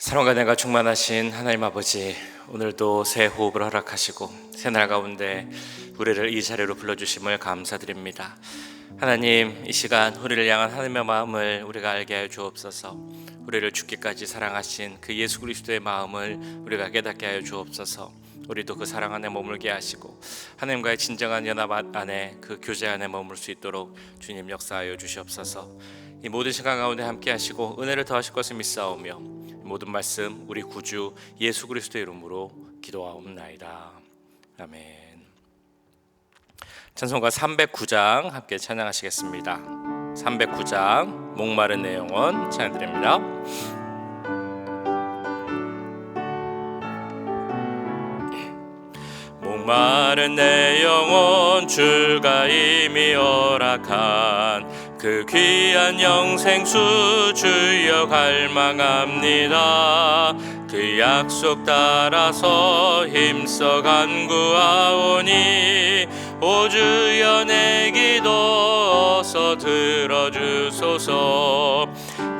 사랑과 은혜가 충만하신 하나님 아버지, 오늘도 새 호흡을 허락하시고 새날 가운데 우리를 이 자리로 불러주심을 감사드립니다. 하나님, 이 시간 우리를 향한 하나님의 마음을 우리가 알게 하여 주옵소서. 우리를 죽기까지 사랑하신 그 예수 그리스도의 마음을 우리가 깨닫게 하여 주옵소서. 우리도 그 사랑 안에 머물게 하시고 하나님과의 진정한 연합 안에, 그 교제 안에 머물 수 있도록 주님 역사하여 주시옵소서. 이 모든 시간 가운데 함께 하시고 은혜를 더하실 것을 믿사오며 모든 말씀 우리 구주 예수 그리스도의 이름으로 기도하옵나이다. 아멘. 찬송가 309장 함께 찬양하시겠습니다. 309장 목마른 내 영혼 찬양드립니다. 목마른 내 영혼, 주가 이미 허락한 그 귀한 영생수 주여 갈망합니다. 그 약속 따라서 힘써 간구하오니 오 주여 내 기도 어서 들어주소서.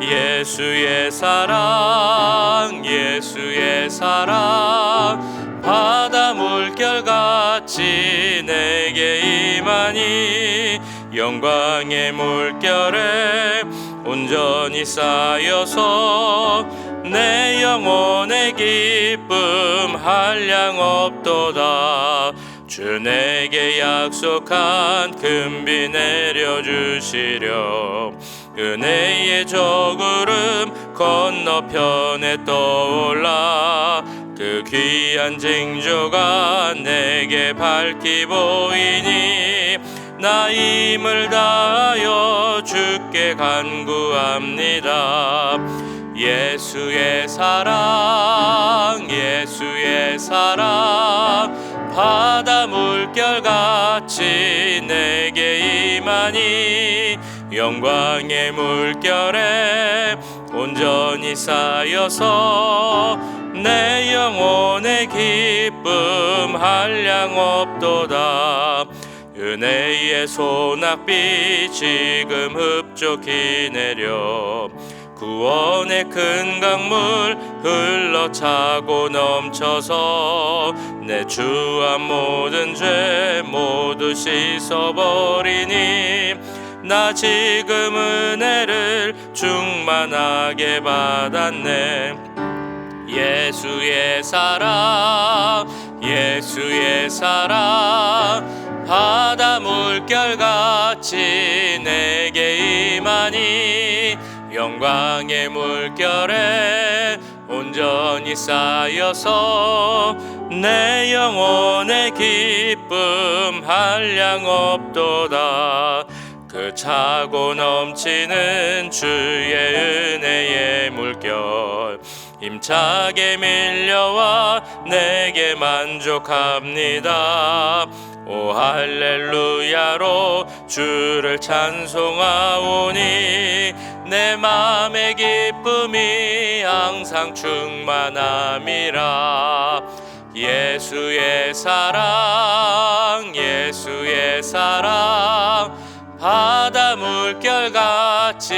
예수의 사랑, 예수의 사랑, 바다 물결같이 내게 임하니 영광의 물결에 온전히 쌓여서 내 영혼의 기쁨 한량 없도다. 주 내게 약속한 금비 내려주시려 은혜의 저구름 건너편에 떠올라 그 귀한 징조가 내게 밝히 보이니 나 힘을 다하여 주께 간구합니다. 예수의 사랑, 예수의 사랑, 바다 물결같이 내게 임하니 영광의 물결에 온전히 쌓여서 내 영혼의 기쁨 한량 없도다. 은혜의 소낙비 지금 흡족히 내려 구원의 큰 강물 흘러차고 넘쳐서 내 주와 모든 죄 모두 씻어버리니 나 지금 은혜를 충만하게 받았네. 예수의 사랑, 예수의 사랑, 바다 물결같이 내게 임하니 영광의 물결에 온전히 쌓여서 내 영혼의 기쁨 한량 없도다. 그 차고 넘치는 주의 은혜의 물결 힘차게 밀려와 내게 만족합니다. 오 할렐루야로 주를 찬송하오니 내 맘의 기쁨이 항상 충만함이라. 예수의 사랑, 예수의 사랑, 바다 물결같이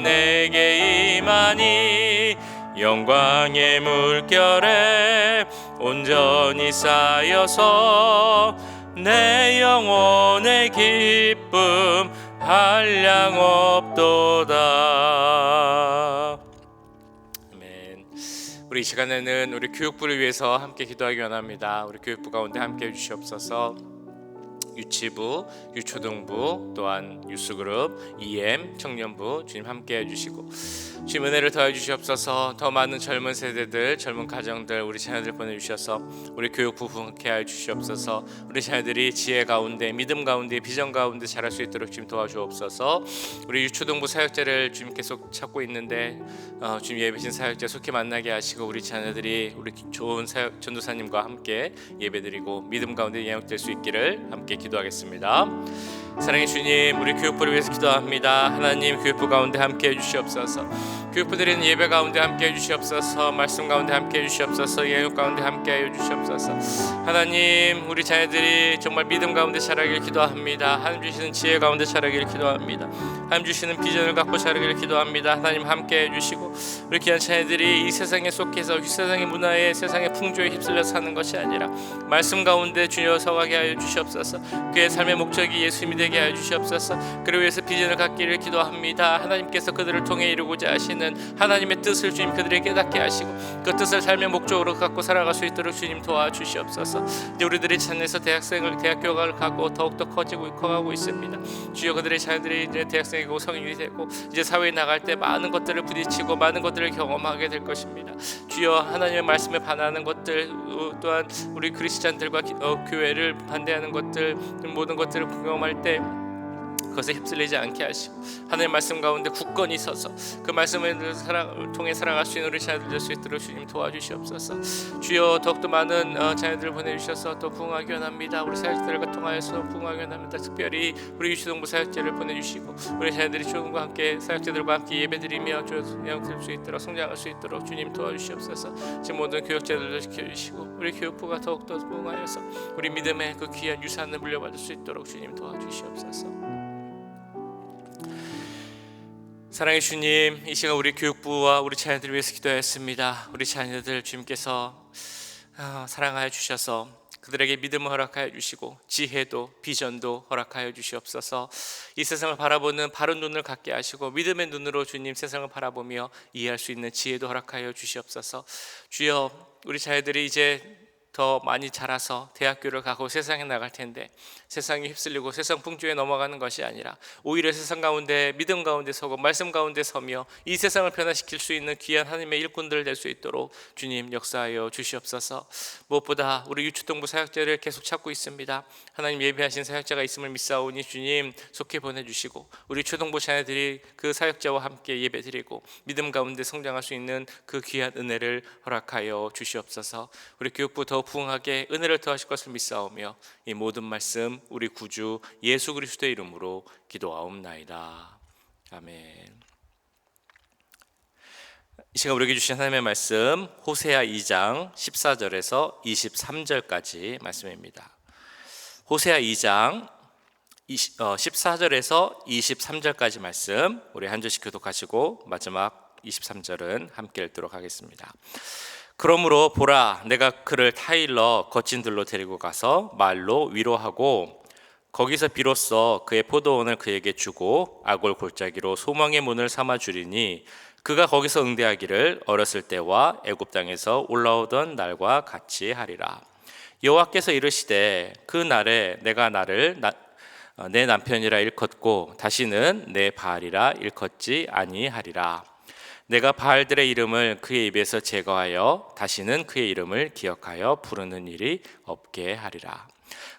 내게 임하니 영광의 물결에 온전히 쌓여서 내 영혼의 기쁨 한량 없도다. 아멘. 우리 이 시간에는 우리 교육부를 위해서 함께 기도하기 원합니다. 우리 교육부 가운데 함께 해주시옵소서. 유치부, 유초등부, 또한 유스그룹, EM, 청년부 주님 함께 해주시고 주님 은혜를 더해 주시옵소서. 더 많은 젊은 세대들, 젊은 가정들, 우리 자녀들 보내주셔서 우리 교육부 부흥케 하여 주시옵소서. 우리 자녀들이 지혜 가운데, 믿음 가운데, 비전 가운데 자랄 수 있도록 주님 도와주옵소서. 우리 유초등부 사역자를 주님 계속 찾고 있는데 주님 예배신 사역자 속히 만나게 하시고 우리 자녀들이 우리 좋은 사역 전도사님과 함께 예배드리고 믿음 가운데 영역될 수 있기를 함께 기도하겠습니다. 사랑의 주님, 우리 교육부를 위해서 기도합니다. 하나님, 교육부 가운데 함께 해주시옵소서. 교육부 드리는 예배 가운데 함께 해주시옵소서. 말씀 가운데 함께 해주시옵소서. 영역 가운데 함께 해주시옵소서. 하나님, 우리 자녀들이 정말 믿음 가운데 자라길 기도합니다. 하나님 주시는 지혜 가운데 자라길 기도합니다. 하나님 주시는 비전을 갖고 자라기를 기도합니다. 하나님 함께 해주시고 우리 귀한 자녀들이 이 세상에 속해서 세상의 문화에 세상의 풍조에 휩쓸려 사는 것이 아니라 말씀 가운데 주여 서가게 하여 주시옵소서. 그의 삶의 목적이 예수님이 되게 하여 주시옵소서. 그를 위해서 비전을 갖기를 기도합니다. 하나님께서 그들을 통해 이루고자 하시는 하나님의 뜻을 주님 그들에게 깨닫게 하시고 그 뜻을 삶의 목적으로 갖고 살아갈 수 있도록 주님 도와주시옵소서. 이제 우리들의 자녀에서 대학교를 가고 더욱더 커가고 있습니다. 주여 그들의 자녀들이 이제 대학생이고 성인이 되고 이제 사회에 나갈 때 많은 것들을 부딪히고 많은 것들을 경험하게 될 것입니다. 주여 하나님의 말씀에 반하는 것들 또한 우리 그리스찬들과 교회를 반대하는 것들 모든 것들을 경험할 때 그것에 휩쓸리지 않게 하시고 하나님의 말씀 가운데 굳건히 서서 그 말씀을 통해 살아갈 수 있는 우리 자녀들 될 수 있도록 주님 도와주시옵소서. 주여 더욱더 많은 자녀들을 보내주셔서 또 부흥하기 원합니다. 우리 사역자들과 통하여서 부흥하기 원합니다. 특별히 우리 유치동부 사역자를 보내주시고 우리 자녀들이 주님과 함께 사역자들과 함께 예배드리며 영될 수 있도록 성장할 수 있도록 주님 도와주시옵소서. 지금 모든 교육자들도 지켜주시고 우리 교육부가 더욱더 부흥하여서 우리 믿음의 그 귀한 유산을 물려받을 수 있도록 주님 도와주시옵소서. 사랑의 주님, 이 시간 우리 교육부와 우리 자녀들을 위해서 기도하였습니다. 우리 자녀들 주님께서 사랑하여 주셔서 그들에게 믿음을 허락하여 주시고 지혜도 비전도 허락하여 주시옵소서. 이 세상을 바라보는 바른 눈을 갖게 하시고 믿음의 눈으로 주님 세상을 바라보며 이해할 수 있는 지혜도 허락하여 주시옵소서. 주여 우리 자녀들이 이제 더 많이 자라서 대학교를 가고 세상에 나갈 텐데 세상에 휩쓸리고 세상 풍조에 넘어가는 것이 아니라 오히려 세상 가운데 믿음 가운데 서고 말씀 가운데 서며 이 세상을 변화시킬 수 있는 귀한 하나님의 일꾼들 될 수 있도록 주님 역사하여 주시옵소서. 무엇보다 우리 유초동부 사역자를 계속 찾고 있습니다. 하나님 예비하신 사역자가 있음을 믿사오니 주님 속히 보내주시고 우리 초동부 자녀들이 그 사역자와 함께 예배드리고 믿음 가운데 성장할 수 있는 그 귀한 은혜를 허락하여 주시옵소서. 우리 교육부 더 부흥하게 은혜를 더하실 것을 믿사오며 이 모든 말씀 우리 구주 예수 그리스도의 이름으로 기도하옵나이다. 아멘. 이 시간 우리에게 주신 하나님의 말씀 호세아 2장 14절에서 23절까지 말씀입니다. 호세아 2장 14절에서 23절까지 말씀 우리 한 절씩 교독하시고 마지막 23절은 함께 읽도록 하겠습니다. 그러므로 보라, 내가 그를 타일러 거친 들로 데리고 가서 말로 위로하고 거기서 비로소 그의 포도원을 그에게 주고 아골 골짜기로 소망의 문을 삼아 주리니 그가 거기서 응대하기를 어렸을 때와 애굽 땅에서 올라오던 날과 같이 하리라. 여호와께서 이르시되 그 날에 내가 나를 내 남편이라 일컫고 다시는 내 바알이라 일컫지 아니하리라. 내가 바알들의 이름을 그의 입에서 제거하여 다시는 그의 이름을 기억하여 부르는 일이 없게 하리라.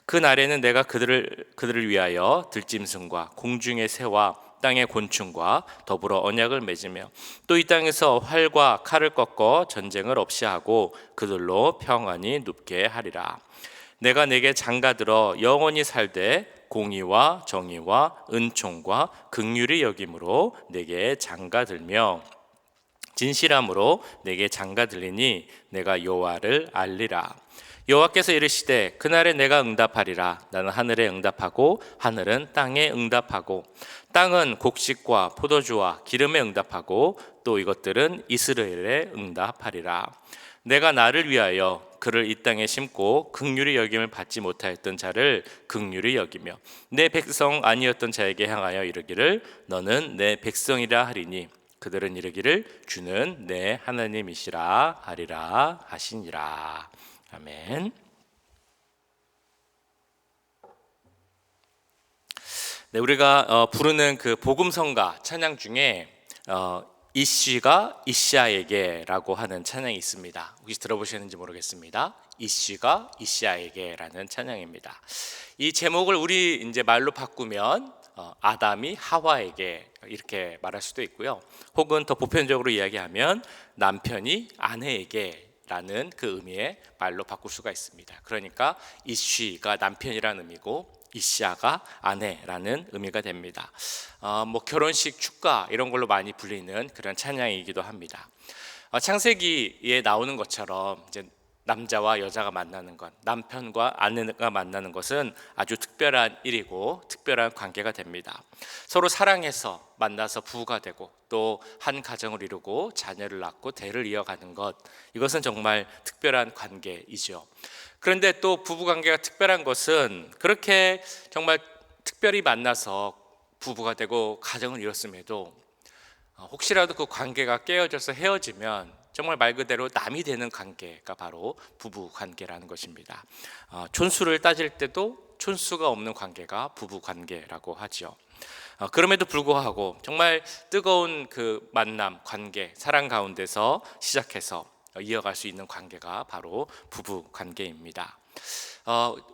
그 날에는 내가 그들을 위하여 들짐승과 공중의 새와 땅의 곤충과 더불어 언약을 맺으며 또 이 땅에서 활과 칼을 꺾어 전쟁을 없이 하고 그들로 평안히 눕게 하리라. 내가 내게 장가들어 영원히 살되 공의와 정의와 은총과 긍휼이 여김으로 내게 장가들며 진실함으로 내게 장가들리니 내가 여호와를 알리라. 여호와께서 이르시되 그날에 내가 응답하리라. 나는 하늘에 응답하고 하늘은 땅에 응답하고 땅은 곡식과 포도주와 기름에 응답하고 또 이것들은 이스라엘에 응답하리라. 내가 나를 위하여 그를 이 땅에 심고 긍휼히 여김을 받지 못하였던 자를 긍휼히 여기며 내 백성 아니었던 자에게 향하여 이르기를 너는 내 백성이라 하리니 그들은 이르기를 주는 내 하나님이시라 하리라 하시니라. 아멘. 네, 우리가 부르는 그 복음성가 찬양 중에 이씨가 이시아에게라고 하는 찬양이 있습니다. 혹시 들어보셨는지 모르겠습니다. 이씨가 이시아에게라는 찬양입니다. 이 제목을 우리 이제 말로 바꾸면 아담이 하와에게 이렇게 말할 수도 있고요. 혹은 더 보편적으로 이야기하면 남편이 아내에게라는 그 의미의 말로 바꿀 수가 있습니다. 그러니까 이쉬가 남편이라는 의미고 이시아가 아내라는 의미가 됩니다. 뭐 결혼식 축가 이런 걸로 많이 불리는 그런 찬양이기도 합니다. 창세기에 나오는 것처럼 이제 남자와 여자가 만나는 것, 남편과 아내가 만나는 것은 아주 특별한 일이고 특별한 관계가 됩니다. 서로 사랑해서 만나서 부부가 되고 또 한 가정을 이루고 자녀를 낳고 대를 이어가는 것, 이것은 정말 특별한 관계이죠. 그런데 또 부부 관계가 특별한 것은 그렇게 정말 특별히 만나서 부부가 되고 가정을 이뤘음에도 혹시라도 그 관계가 깨어져서 헤어지면 정말 말 그대로 남이 되는 관계가 바로 부부 관계라는 것입니다. 촌수를 따질 때도 촌수가 없는 관계가 부부 관계라고 하죠. 그럼에도 불구하고 정말 뜨거운 그 만남, 관계, 사랑 가운데서 시작해서 이어갈 수 있는 관계가 바로 부부 관계입니다.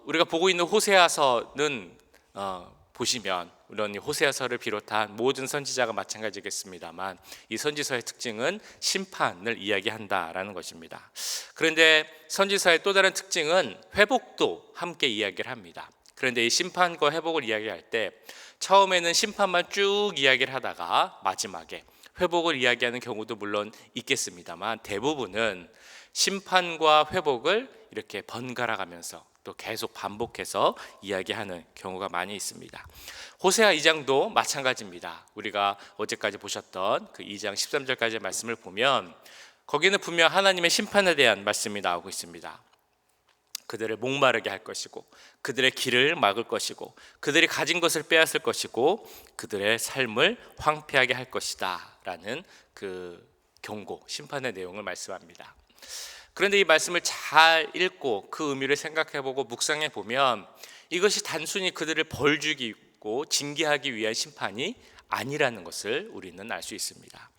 우리가 보고 있는 호세아서는 보시면 물론 이 호세아서를 비롯한 모든 선지자가 마찬가지겠습니다만 이 선지서의 특징은 심판을 이야기한다라는 것입니다. 그런데 선지서의 또 다른 특징은 회복도 함께 이야기를 합니다. 그런데 이 심판과 회복을 이야기할 때 처음에는 심판만 쭉 이야기를 하다가 마지막에 회복을 이야기하는 경우도 물론 있겠습니다만 대부분은 심판과 회복을 이렇게 번갈아 가면서 또 계속 반복해서 이야기하는 경우가 많이 있습니다. 호세아 2장도 마찬가지입니다. 우리가 어제까지 보셨던 그 2장 13절까지의 말씀을 보면 거기는 분명 하나님의 심판에 대한 말씀이 나오고 있습니다. 그들을 목마르게 할 것이고 그들의 길을 막을 것이고 그들이 가진 것을 빼앗을 것이고 그들의 삶을 황폐하게 할 것이다 라는 그 경고, 심판의 내용을 말씀합니다. 그런데 이 말씀을 잘 읽고 그 의미를 생각해보고 묵상해 보면 이것이 단순히 그들을 벌주기고 징계하기 위한 심판이 아니라는 것을 우리는 알 수 있습니다.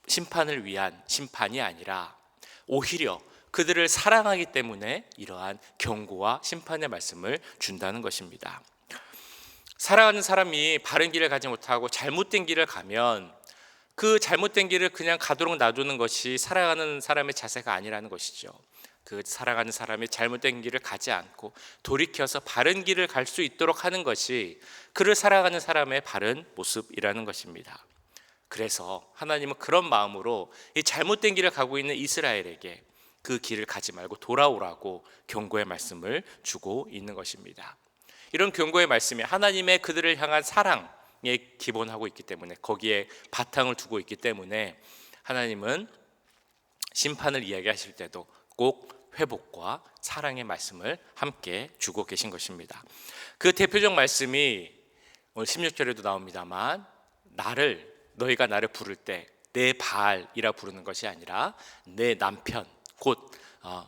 심판을 위한 심판이 아니라 오히려 그들을 사랑하기 때문에 이러한 경고와 심판의 말씀을 준다는 것입니다. 사랑하는 사람이 바른 길을 가지 못하고 잘못된 길을 가면 그 잘못된 길을 그냥 가도록 놔두는 것이 사랑하는 사람의 자세가 아니라는 것이죠. 그 사랑하는 사람이 잘못된 길을 가지 않고 돌이켜서 바른 길을 갈 수 있도록 하는 것이 그를 사랑하는 사람의 바른 모습이라는 것입니다. 그래서 하나님은 그런 마음으로 이 잘못된 길을 가고 있는 이스라엘에게 그 길을 가지 말고 돌아오라고 경고의 말씀을 주고 있는 것입니다. 이런 경고의 말씀이 하나님의 그들을 향한 사랑에 기본하고 있기 때문에 거기에 바탕을 두고 있기 때문에 하나님은 심판을 이야기하실 때도 꼭 회복과 사랑의 말씀을 함께 주고 계신 것입니다. 그 대표적 말씀이 오늘 16절에도 나옵니다만 너희가 나를 부를 때 내 바알이라 부르는 것이 아니라 내 남편 곧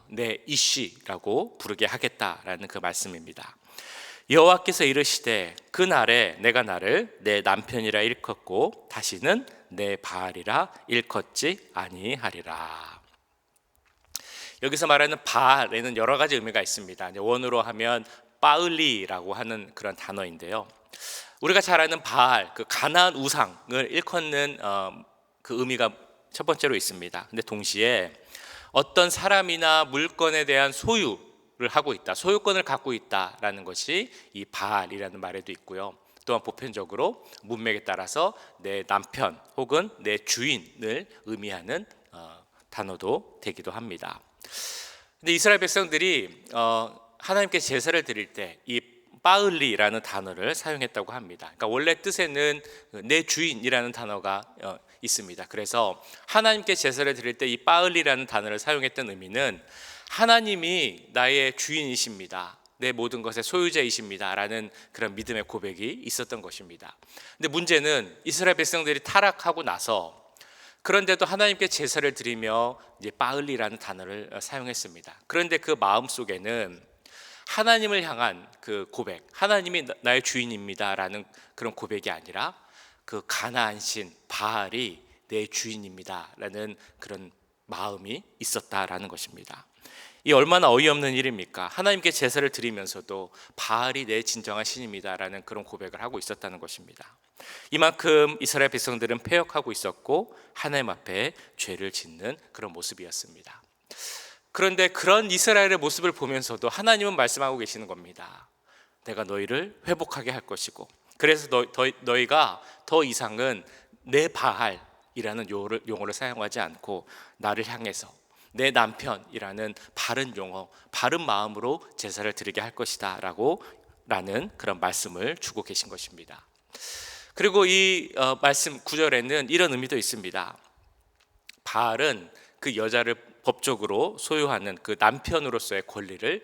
내 이쉬라고 부르게 하겠다라는 그 말씀입니다. 여호와께서 이르시되 그 날에 내가 나를 내 남편이라 일컫고 다시는 내 바알이라 일컫지 아니하리라. 여기서 말하는 바알에는 여러 가지 의미가 있습니다. 원어로 하면 빠을리라고 하는 그런 단어인데요. 우리가 잘 아는 바알, 그 가나안 우상을 일컫는 그 의미가 첫 번째로 있습니다. 근데 동시에 어떤 사람이나 물건에 대한 소유를 하고 있다, 소유권을 갖고 있다라는 것이 이 바알이라는 말에도 있고요. 또한 보편적으로 문맥에 따라서 내 남편 혹은 내 주인을 의미하는 단어도 되기도 합니다. 근데 이스라엘 백성들이 하나님께 제사를 드릴 때 이 빠을리라는 단어를 사용했다고 합니다. 그러니까 원래 뜻에는 내 주인이라는 단어가 있습니다. 그래서 하나님께 제사를 드릴 때 이 빠을리라는 단어를 사용했던 의미는 하나님이 나의 주인이십니다, 내 모든 것의 소유자이십니다 라는 그런 믿음의 고백이 있었던 것입니다. 근데 문제는 이스라엘 백성들이 타락하고 나서 그런데도 하나님께 제사를 드리며 이제 빠을리라는 단어를 사용했습니다. 그런데 그 마음 속에는 하나님을 향한 그 고백, 하나님이 나의 주인입니다라는 그런 고백이 아니라 그 가나안 신 바알이 내 주인입니다라는 그런 마음이 있었다라는 것입니다. 이 얼마나 어이없는 일입니까? 하나님께 제사를 드리면서도 바알이 내 진정한 신입니다라는 그런 고백을 하고 있었다는 것입니다. 이만큼 이스라엘 백성들은 패역하고 있었고 하나님 앞에 죄를 짓는 그런 모습이었습니다. 그런데 그런 이스라엘의 모습을 보면서도 하나님은 말씀하고 계시는 겁니다. 내가 너희를 회복하게 할 것이고 그래서 너희가 더 이상은 내 바알이라는 용어를 사용하지 않고 나를 향해서 내 남편이라는 바른 용어, 바른 마음으로 제사를 드리게 할 것이다 라는 그런 말씀을 주고 계신 것입니다. 그리고 이 말씀 9절에는 이런 의미도 있습니다. 바알은 그 여자를 법적으로 소유하는 그 남편으로서의 권리를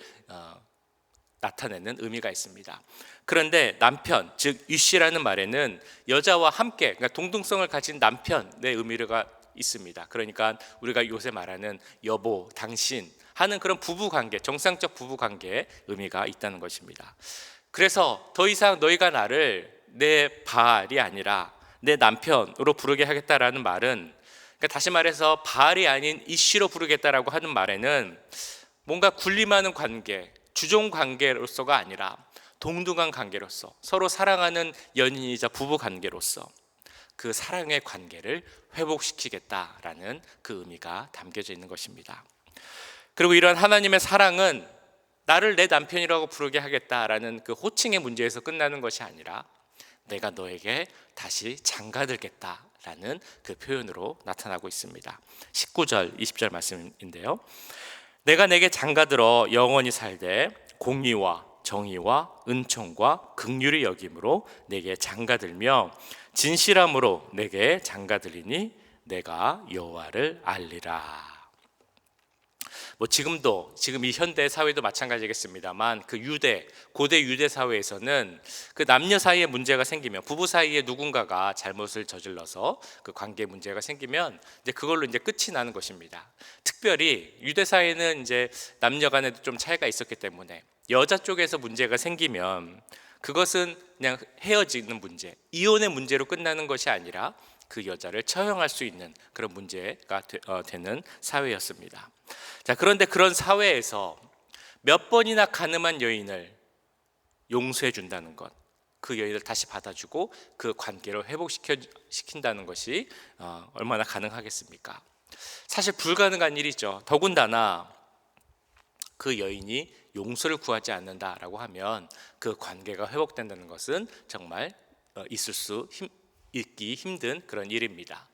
나타내는 의미가 있습니다. 그런데 남편, 즉 유씨라는 말에는 여자와 함께, 그러니까 동등성을 가진 남편의 의미가 있습니다. 그러니까 우리가 요새 말하는 여보, 당신 하는 그런 부부관계, 정상적 부부관계의 의미가 있다는 것입니다. 그래서 더 이상 너희가 나를 내 바알이 아니라 내 남편으로 부르게 하겠다라는 말은, 그러니까 다시 말해서 바알이 아닌 이씨로 부르겠다라고 하는 말에는 뭔가 군림하는 관계, 주종 관계로서가 아니라 동등한 관계로서, 서로 사랑하는 연인이자 부부 관계로서 그 사랑의 관계를 회복시키겠다라는 그 의미가 담겨져 있는 것입니다. 그리고 이런 하나님의 사랑은 나를 내 남편이라고 부르게 하겠다라는 그 호칭의 문제에서 끝나는 것이 아니라 내가 너에게 다시 장가들겠다라는 그 표현으로 나타나고 있습니다. 19절, 20절 말씀인데요. 내가 내게 장가들어 영원히 살되 공의와 정의와 은총과 긍휼이 여김으로 내게 장가들며 진실함으로 내게 장가들리니 내가 여호와를 알리라. 지금 이 현대 사회도 마찬가지겠습니다만, 그 고대 유대 사회에서는 그 남녀 사이에 문제가 생기면, 부부 사이에 누군가가 잘못을 저질러서 그 관계 문제가 생기면 이제 그걸로 이제 끝이 나는 것입니다. 특별히 유대 사회는 이제 남녀 간에도 좀 차이가 있었기 때문에 여자 쪽에서 문제가 생기면 그것은 그냥 헤어지는 문제, 이혼의 문제로 끝나는 것이 아니라 그 여자를 처형할 수 있는 그런 문제가 되는 사회였습니다. 자, 그런데 그런 사회에서 몇 번이나 가늠한 여인을 용서해 준다는 것, 그 여인을 다시 받아주고 그 관계를 회복시킨다는 것이 얼마나 가능하겠습니까? 사실 불가능한 일이죠. 더군다나 그 여인이 용서를 구하지 않는다라고 하면 그 관계가 회복된다는 것은 정말 있기 힘든 그런 일입니다.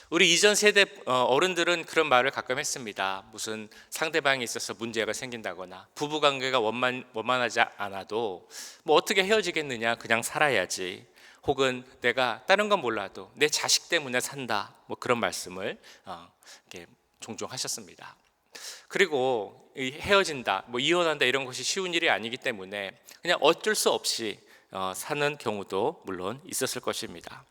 우리 이전 세대 어른들은 그런 말을 가끔 했습니다. 무슨 상대방에 있어서 문제가 생긴다거나 부부관계가 원만하지 않아도 뭐 어떻게 헤어지겠느냐, 그냥 살아야지, 혹은 내가 다른 건 몰라도 내 자식 때문에 산다, 뭐 그런 말씀을 이렇게 종종 하셨습니다. 그리고 헤어진다, 뭐 이혼한다 이런 것이 쉬운 일이 아니기 때문에 그냥 어쩔 수 없이 사는 경우도 물론 있었을 것입니다.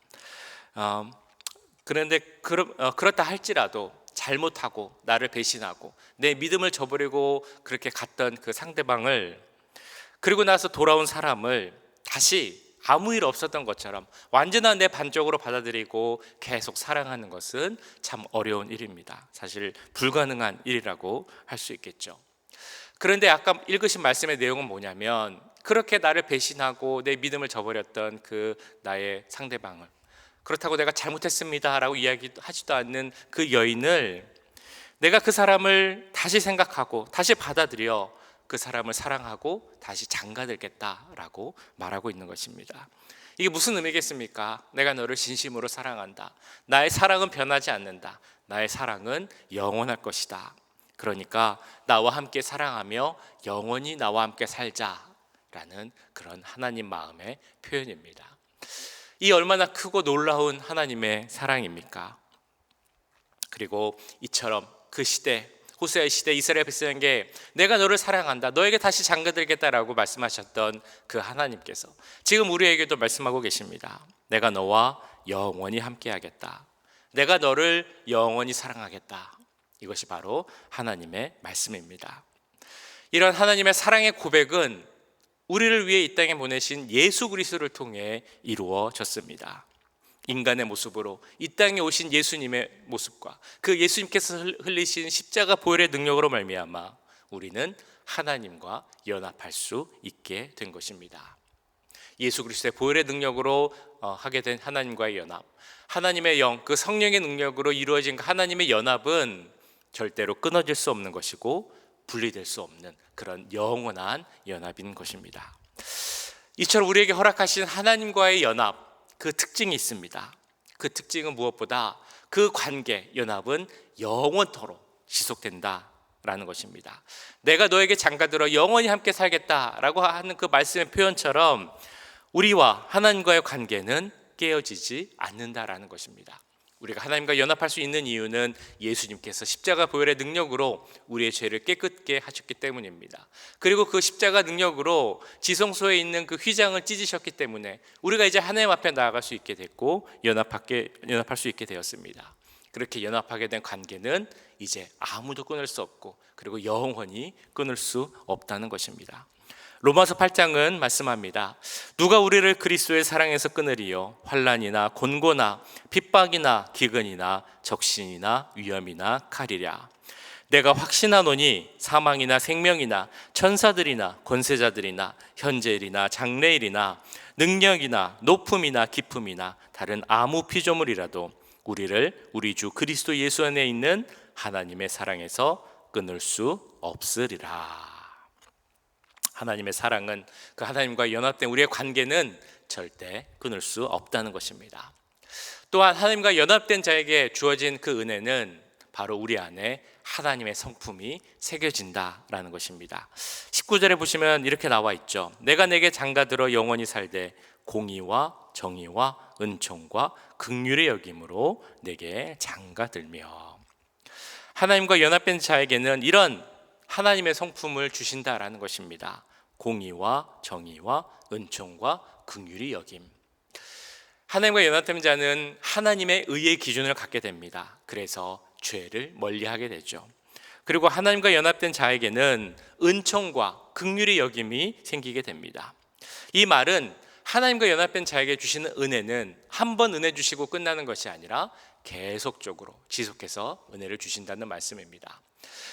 그런데 그렇다 할지라도 잘못하고 나를 배신하고 내 믿음을 저버리고 그렇게 갔던 그 상대방을, 그리고 나서 돌아온 사람을 다시 아무 일 없었던 것처럼 완전한 내 반쪽으로 받아들이고 계속 사랑하는 것은 참 어려운 일입니다. 사실 불가능한 일이라고 할 수 있겠죠. 그런데 아까 읽으신 말씀의 내용은 뭐냐면, 그렇게 나를 배신하고 내 믿음을 저버렸던 그 나의 상대방을, 그렇다고 내가 잘못했습니다 라고 이야기하지도 않는 그 여인을 내가 그 사람을 다시 생각하고 다시 받아들여 그 사람을 사랑하고 다시 장가들겠다라고 말하고 있는 것입니다. 이게 무슨 의미겠습니까? 내가 너를 진심으로 사랑한다. 나의 사랑은 변하지 않는다. 나의 사랑은 영원할 것이다. 그러니까 나와 함께 사랑하며 영원히 나와 함께 살자라는 그런 하나님 마음의 표현입니다. 이 얼마나 크고 놀라운 하나님의 사랑입니까? 그리고 이처럼 그 시대, 호세아의 시대 이스라엘 백성에게 내가 너를 사랑한다, 너에게 다시 장가들겠다라고 말씀하셨던 그 하나님께서 지금 우리에게도 말씀하고 계십니다. 내가 너와 영원히 함께하겠다. 내가 너를 영원히 사랑하겠다. 이것이 바로 하나님의 말씀입니다. 이런 하나님의 사랑의 고백은 우리를 위해 이 땅에 보내신 예수 그리스도를 통해 이루어졌습니다. 인간의 모습으로 이 땅에 오신 예수님의 모습과 그 예수님께서 흘리신 십자가 보혈의 능력으로 말미암아 우리는 하나님과 연합할 수 있게 된 것입니다. 예수 그리스도의 보혈의 능력으로 하게 된 하나님과의 연합, 하나님의 영, 그 성령의 능력으로 이루어진 그 하나님의 연합은 절대로 끊어질 수 없는 것이고 분리될 수 없는 그런 영원한 연합인 것입니다. 이처럼 우리에게 허락하신 하나님과의 연합, 그 특징이 있습니다. 그 특징은 무엇보다 그 관계, 연합은 영원토록 지속된다라는 것입니다. 내가 너에게 장가들어 영원히 함께 살겠다라고 하는 그 말씀의 표현처럼 우리와 하나님과의 관계는 깨어지지 않는다라는 것입니다. 우리가 하나님과 연합할 수 있는 이유는 예수님께서 십자가 보혈의 능력으로 우리의 죄를 깨끗게 하셨기 때문입니다. 그리고 그 십자가 능력으로 지성소에 있는 그 휘장을 찢으셨기 때문에 우리가 이제 하나님 앞에 나아갈 수 있게 됐고 연합할 수 있게 되었습니다. 그렇게 연합하게 된 관계는 이제 아무도 끊을 수 없고 그리고 영원히 끊을 수 없다는 것입니다. 로마서 8장은 말씀합니다. 누가 우리를 그리스도의 사랑에서 끊으리요? 환난이나 곤고나 핍박이나 기근이나 적신이나 위험이나 칼이랴. 내가 확신하노니 사망이나 생명이나 천사들이나 권세자들이나 현재일이나 장래일이나 능력이나 높음이나 깊음이나 다른 아무 피조물이라도 우리를 우리 주 그리스도 예수 안에 있는 하나님의 사랑에서 끊을 수 없으리라. 하나님의 사랑은 그 하나님과 연합된 우리의 관계는 절대 끊을 수 없다는 것입니다. 또한 하나님과 연합된 자에게 주어진 그 은혜는 바로 우리 안에 하나님의 성품이 새겨진다라는 것입니다. 19절에 보시면 이렇게 나와 있죠. 내가 내게 장가들어 영원히 살되 공의와 정의와 은총과 긍휼의 여김으로 내게 장가들며. 하나님과 연합된 자에게는 이런 하나님의 성품을 주신다라는 것입니다. 공의와 정의와 은총과 긍휼의 여김. 하나님과 연합된 자는 하나님의 의의 기준을 갖게 됩니다. 그래서 죄를 멀리하게 되죠. 그리고 하나님과 연합된 자에게는 은총과 긍휼의 여김이 생기게 됩니다. 이 말은 하나님과 연합된 자에게 주시는 은혜는 한 번 은혜 주시고 끝나는 것이 아니라 계속적으로 지속해서 은혜를 주신다는 말씀입니다.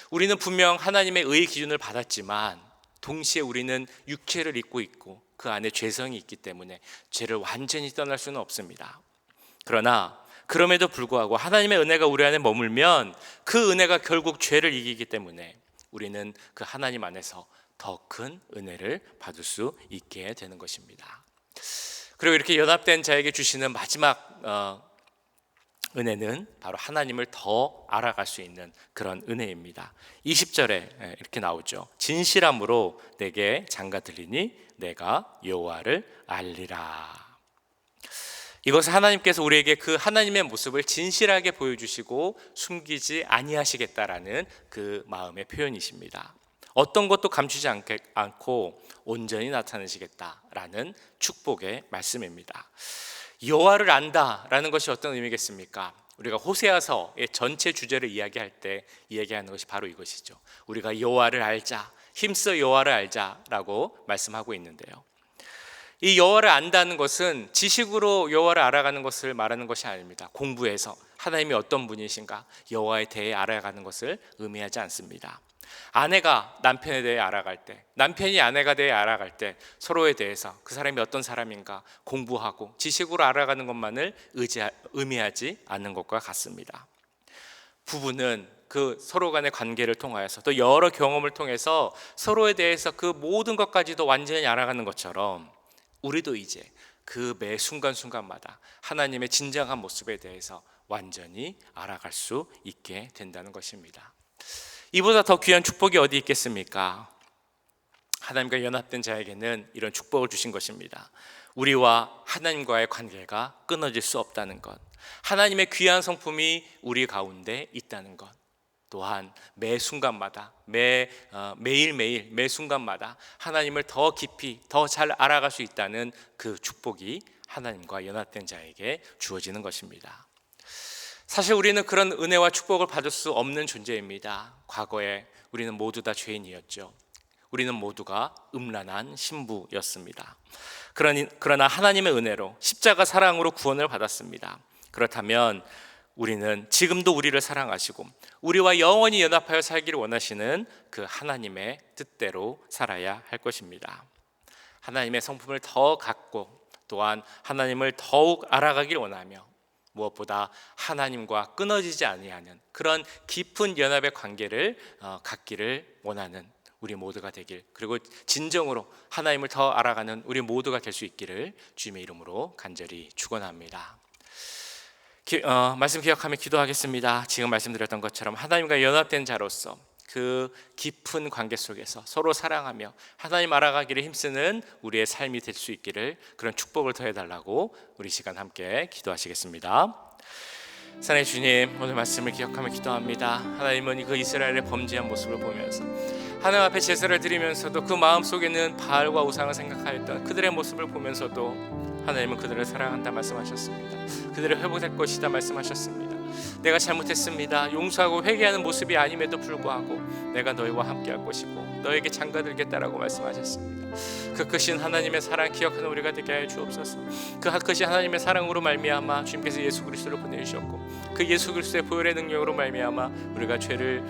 우리는 분명 하나님의 의의 기준을 받았지만 동시에 우리는 육체를 입고 있고 그 안에 죄성이 있기 때문에 죄를 완전히 떠날 수는 없습니다. 그러나 그럼에도 불구하고 하나님의 은혜가 우리 안에 머물면 그 은혜가 결국 죄를 이기기 때문에 우리는 그 하나님 안에서 더 큰 은혜를 받을 수 있게 되는 것입니다. 그리고 이렇게 연합된 자에게 주시는 마지막 은혜는 바로 하나님을 더 알아갈 수 있는 그런 은혜입니다. 20절에 이렇게 나오죠. 진실함으로 내게 장가들리니 내가 여호와를 알리라. 이것은 하나님께서 우리에게 그 하나님의 모습을 진실하게 보여주시고 숨기지 아니하시겠다라는 그 마음의 표현이십니다. 어떤 것도 감추지 않고 온전히 나타내시겠다라는 축복의 말씀입니다. 여호와를 안다라는 것이 어떤 의미겠습니까? 우리가 호세아서의 전체 주제를 이야기할 때 이야기하는 것이 바로 이것이죠. 우리가 여호와를 알자, 힘써 여호와를 알자라고 말씀하고 있는데요. 이 여호와를 안다는 것은 지식으로 여호와를 알아가는 것을 말하는 것이 아닙니다. 공부해서 하나님이 어떤 분이신가 여호와에 대해 알아가는 것을 의미하지 않습니다. 아내가 남편에 대해 알아갈 때, 남편이 아내가 대해 알아갈 때 서로에 대해서 그 사람이 어떤 사람인가 공부하고 지식으로 알아가는 것만을 의미하지 않는 것과 같습니다. 부부는 그 서로 간의 관계를 통하여서 또 여러 경험을 통해서 서로에 대해서 그 모든 것까지도 완전히 알아가는 것처럼 우리도 이제 그 매 순간순간마다 하나님의 진정한 모습에 대해서 완전히 알아갈 수 있게 된다는 것입니다. 이보다 더 귀한 축복이 어디 있겠습니까? 하나님과 연합된 자에게는 이런 축복을 주신 것입니다. 우리와 하나님과의 관계가 끊어질 수 없다는 것, 하나님의 귀한 성품이 우리 가운데 있다는 것, 또한 매 순간마다 매일매일 매 순간마다 하나님을 더 깊이 더 잘 알아갈 수 있다는 그 축복이 하나님과 연합된 자에게 주어지는 것입니다. 사실 우리는 그런 은혜와 축복을 받을 수 없는 존재입니다. 과거에 우리는 모두 다 죄인이었죠. 우리는 모두가 음란한 신부였습니다. 그러나 하나님의 은혜로 십자가 사랑으로 구원을 받았습니다. 그렇다면 우리는 지금도 우리를 사랑하시고 우리와 영원히 연합하여 살기를 원하시는 그 하나님의 뜻대로 살아야 할 것입니다. 하나님의 성품을 더 갖고 또한 하나님을 더욱 알아가길 원하며 무엇보다 하나님과 끊어지지 아니하는 그런 깊은 연합의 관계를 갖기를 원하는 우리 모두가 되길, 그리고 진정으로 하나님을 더 알아가는 우리 모두가 될 수 있기를 주님의 이름으로 간절히 축원합니다. 말씀 기억하며 기도하겠습니다. 지금 말씀드렸던 것처럼 하나님과 연합된 자로서 그 깊은 관계 속에서 서로 사랑하며 하나님 알아가기를 힘쓰는 우리의 삶이 될 수 있기를, 그런 축복을 더해달라고 우리 시간 함께 기도하시겠습니다. 사랑의 주님, 오늘 말씀을 기억하며 기도합니다. 하나님은 그 이스라엘의 범죄한 모습을 보면서 하나님 앞에 제사를 드리면서도 그 마음속에는 바알과 우상을 생각하였던 그들의 모습을 보면서도 하나님은 그들을 사랑한다 말씀하셨습니다. 그들을 회복할 것이다 말씀하셨습니다. 내가 잘못했습니다, 용서하고 회개하는 모습이 아님에도 불구하고 내가 너희와 함께할 것이고 너에게 장가들겠다라고 말씀하셨습니다. 그 크신 하나님의 사랑 기억하는 우리가 되게 하여 주옵소서. 그 크신 하나님의 사랑으로 말미암아 주님께서 예수 그리스도를 보내주셨고 그 예수 그리스도의 보혈의 능력으로 말미암아 우리가 죄를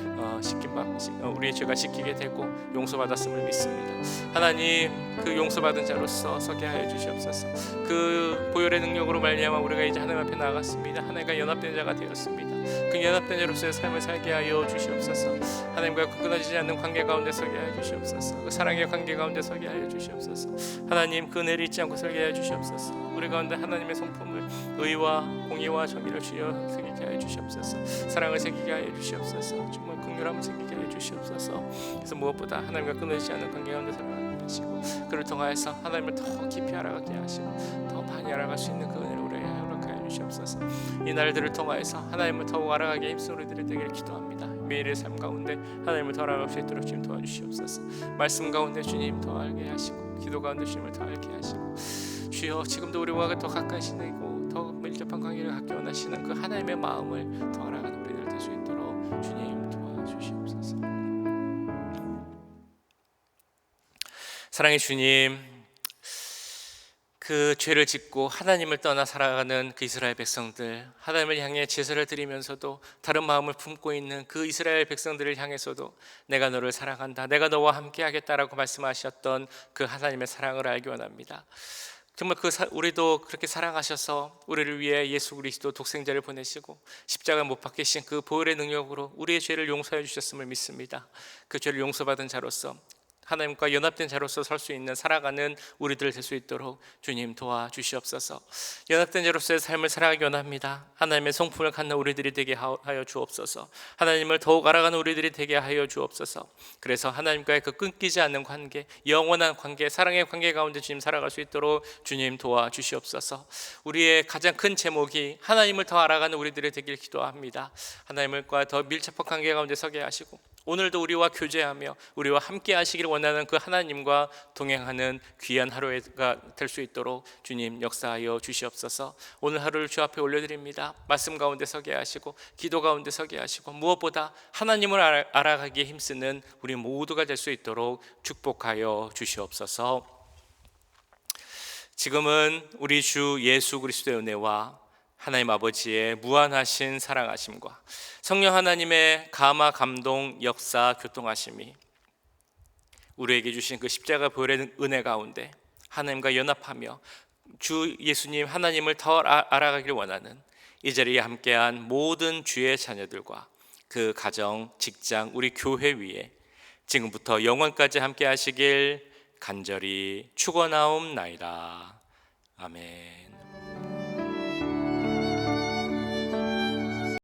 우리의 죄가 씻기게 되고 용서받았음을 믿습니다. 하나님, 그 용서받은 자로서 서게 하여 주시옵소서. 그 보혈의 능력으로 말미암아 우리가 이제 하나님 앞에 나아갔습니다. 하나님과 연합된 자가 되었습니다. 그 연합된 자로서의 삶을 살게 하여 주시옵소서. 하나님과 끊어지지 않는 관계 가운데 서게 하여 주시옵소서. 그 사랑의 관계 가운데 서게 하여 주시옵소서. 하나님, 그 은혜를 잊지 않고 서게 하여 주시옵소서. 우리 가운데 하나님의 성품을 의와 공의와 정의를 주여 새기게 하여 주시옵소서. 사랑을 새기게 하여 주시옵소서. 정말 긍휼함을 새기게 하여 주시옵소서. 그래서 무엇보다 하나님과 끊어지지 않는 관계 가운데 살아가게 하시고 그를 통하여서 하나님을 더 깊이 알아가게 하시고 더 많이 알아갈 수 있는 그 은혜를 우리에게 허락하여 주시옵소서. 이 날들을 통하여서 하나님을 더욱 알아가게 힘쓰는 우리들이 되기를 기도합니다. 매일의 삶 가운데 하나님을 더 알아갈 수 있도록 주님 도와주시옵소서. 말씀 가운데 주님 더 알게 하시고 기도 가운데 주님을 더 알게 하시고 주여, 지금도 우리와 더 가까이 지내고 더 밀접한 관계를 갖기 원하시는 그 하나님의 마음을 더 알아가는 우리들 될 수 있도록 주님 도와주시옵소서. 사랑의 주님, 그 죄를 짓고 하나님을 떠나 살아가는 그 이스라엘 백성들, 하나님을 향해 제사를 드리면서도 다른 마음을 품고 있는 그 이스라엘 백성들을 향해서도 내가 너를 사랑한다, 내가 너와 함께 하겠다라고 말씀하셨던 그 하나님의 사랑을 알기 원합니다. 정말 우리도 그렇게 사랑하셔서 우리를 위해 예수 그리스도 독생자를 보내시고 십자가 못 박히신 그 보혈의 능력으로 우리의 죄를 용서해 주셨음을 믿습니다. 그 죄를 용서받은 자로서 하나님과 연합된 자로서 설 수 있는 살아가는 우리들 될 수 있도록 주님 도와주시옵소서. 연합된 자로서의 삶을 살아가기 원합니다. 하나님의 성품을 갖는 우리들이 되게 하여 주옵소서. 하나님을 더욱 알아가는 우리들이 되게 하여 주옵소서. 그래서 하나님과의 그 끊기지 않는 관계, 영원한 관계, 사랑의 관계 가운데 주님 살아갈 수 있도록 주님 도와주시옵소서. 우리의 가장 큰 제목이 하나님을 더 알아가는 우리들이 되길 기도합니다. 하나님과 더 밀접한 관계 가운데 서게 하시고 오늘도 우리와 교제하며 우리와 함께 하시기를 원하는 그 하나님과 동행하는 귀한 하루가 될 수 있도록 주님 역사하여 주시옵소서. 오늘 하루를 주 앞에 올려드립니다. 말씀 가운데 서게 하시고 기도 가운데 서게 하시고 무엇보다 하나님을 알아가기에 힘쓰는 우리 모두가 될 수 있도록 축복하여 주시옵소서. 지금은 우리 주 예수 그리스도의 은혜와 하나님 아버지의 무한하신 사랑하심과 성령 하나님의 감화 감동 역사 교통하심이 우리에게 주신 그 십자가 보혈의 은혜 가운데 하나님과 연합하며 주 예수님 하나님을 더 알아가기를 원하는 이 자리에 함께한 모든 주의 자녀들과 그 가정, 직장, 우리 교회 위에 지금부터 영원까지 함께 하시길 간절히 축원하옵나이다. 아멘.